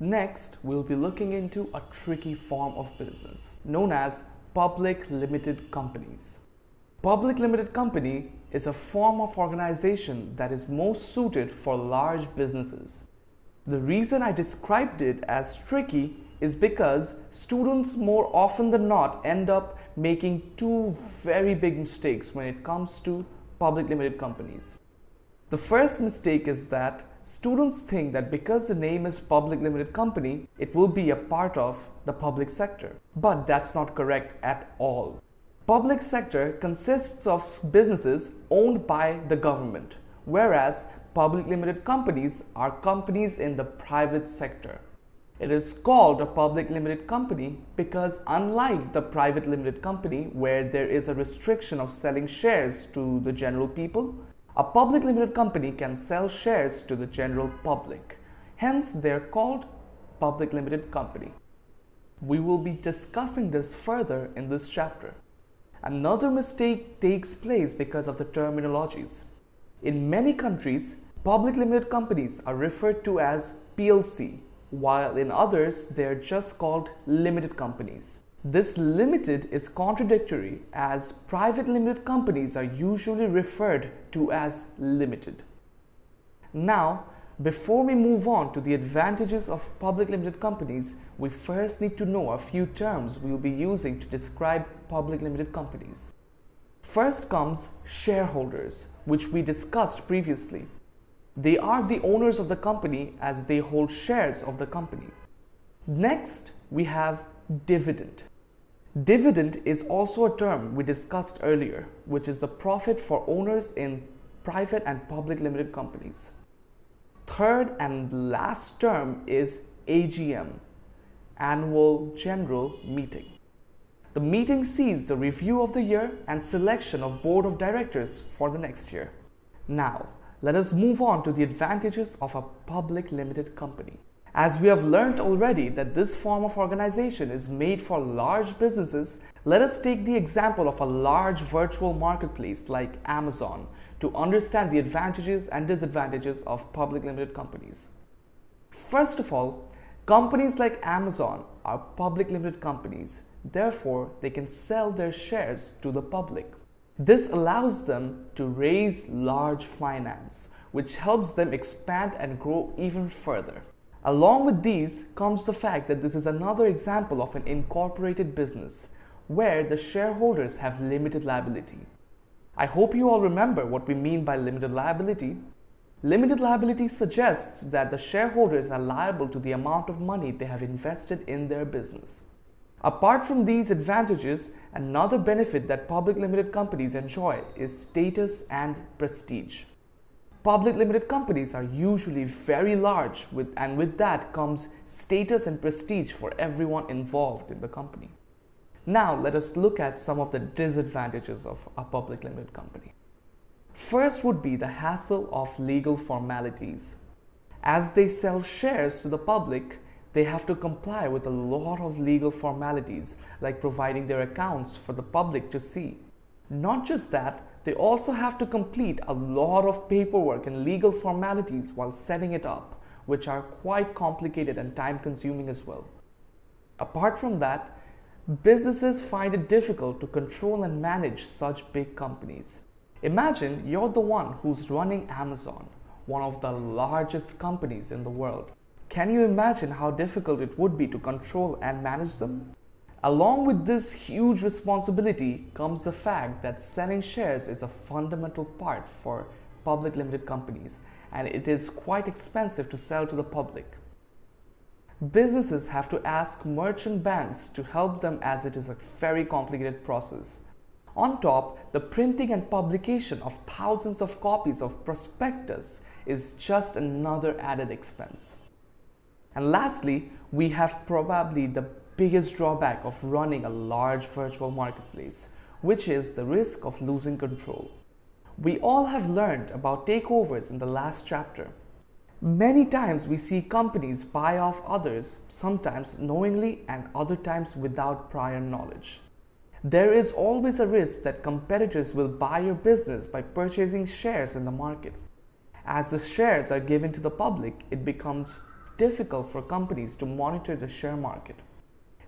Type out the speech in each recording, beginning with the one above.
Next, we'll be looking into a tricky form of business known as public limited companies. Public limited company is a form of organization that is most suited for large businesses. The reason I described it as tricky is because students more often than not end up making two very big mistakes when it comes to public limited companies. The first mistake is that students think that because the name is public limited company, it will be a part of the public sector. But that's not correct at all. Public sector consists of businesses owned by the government, whereas public limited companies are companies in the private sector. It is called a public limited company because unlike the private limited company where there is a restriction of selling shares to the general people, a public limited company can sell shares to the general public. Hence, they are called public limited company. We will be discussing this further in this chapter. Another mistake takes place because of the terminologies. In many countries, public limited companies are referred to as PLC, while in others they are just called limited companies. This limited is contradictory as private limited companies are usually referred to as limited. Now, before we move on to the advantages of public limited companies, we first need to know a few terms we will be using to describe public limited companies. First comes shareholders, which we discussed previously. They are the owners of the company as they hold shares of the company. Next, we have dividend. Dividend is also a term we discussed earlier, which is the profit for owners in private and public limited companies. Third and last term is AGM, Annual General Meeting. The meeting sees the review of the year and selection of board of directors for the next year. Now, let us move on to the advantages of a public limited company. As we have learned already that this form of organization is made for large businesses, let us take the example of a large virtual marketplace like Amazon to understand the advantages and disadvantages of public limited companies. First of all, companies like Amazon are public limited companies. Therefore, they can sell their shares to the public. This allows them to raise large finance, which helps them expand and grow even further. Along with these comes the fact that this is another example of an incorporated business where the shareholders have limited liability. I hope you all remember what we mean by limited liability. Limited liability suggests that the shareholders are liable to the amount of money they have invested in their business. Apart from these advantages, another benefit that public limited companies enjoy is status and prestige. Public limited companies are usually very large and with that comes status and prestige for everyone involved in the company. Now let us look at some of the disadvantages of a public limited company. First would be the hassle of legal formalities. As they sell shares to the public, they have to comply with a lot of legal formalities like providing their accounts for the public to see. Not just that, they also have to complete a lot of paperwork and legal formalities while setting it up, which are quite complicated and time-consuming as well. Apart from that, businesses find it difficult to control and manage such big companies. Imagine you're the one who's running Amazon, one of the largest companies in the world. Can you imagine how difficult it would be to control and manage them? Along with this huge responsibility comes the fact that selling shares is a fundamental part for public limited companies, and it is quite expensive to sell to the public. Businesses have to ask merchant banks to help them as it is a very complicated process. On top, the printing and publication of thousands of copies of prospectus is just another added expense. And lastly, we have probably the biggest drawback of running a large virtual marketplace, which is the risk of losing control. We all have learned about takeovers in the last chapter. Many times we see companies buy off others, sometimes knowingly and other times without prior knowledge. There is always a risk that competitors will buy your business by purchasing shares in the market. As the shares are given to the public, it becomes difficult for companies to monitor the share market.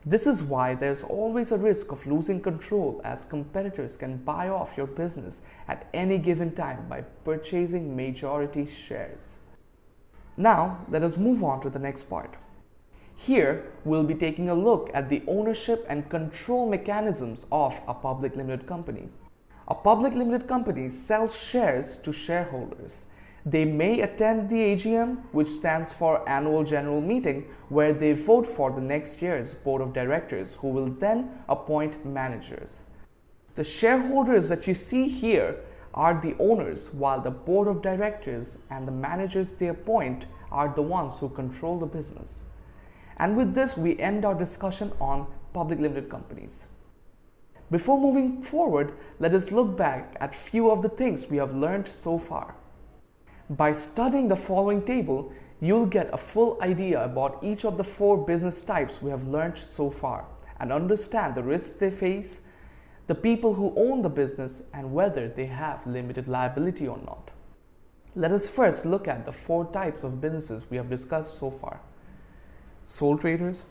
This is why there's always a risk of losing control, as competitors can buy off your business at any given time by purchasing majority shares. Now, let us move on to the next part. Here, we'll be taking a look at the ownership and control mechanisms of a public limited company. A public limited company sells shares to shareholders. They may attend the AGM, which stands for Annual General Meeting, where they vote for the next year's Board of Directors, who will then appoint managers. The shareholders that you see here are the owners, while the Board of Directors and the managers they appoint are the ones who control the business. And with this, we end our discussion on public limited companies. Before moving forward, let us look back at few of the things we have learned so far. By studying the following table, you'll get a full idea about each of the 4 business types we have learned so far and understand the risks they face, the people who own the business, and whether they have limited liability or not. Let us first look at the 4 types of businesses we have discussed so far: sole traders,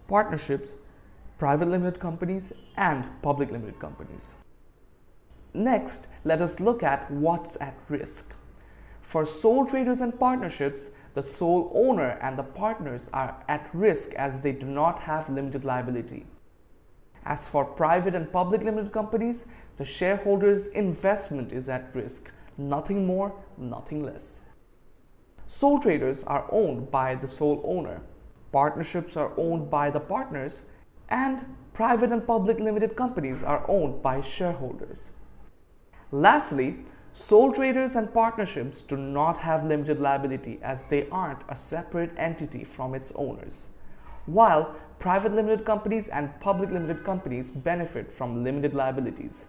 partnerships, private limited companies, and public limited companies. Next, let us look at what's at risk. For sole traders and partnerships, the sole owner and the partners are at risk as they do not have limited liability. As for private and public limited companies, the shareholders' investment is at risk, nothing more, nothing less. Sole traders are owned by the sole owner, partnerships are owned by the partners, and private and public limited companies are owned by shareholders. Lastly, sole traders and partnerships do not have limited liability as they aren't a separate entity from its owners, while private limited companies and public limited companies benefit from limited liabilities.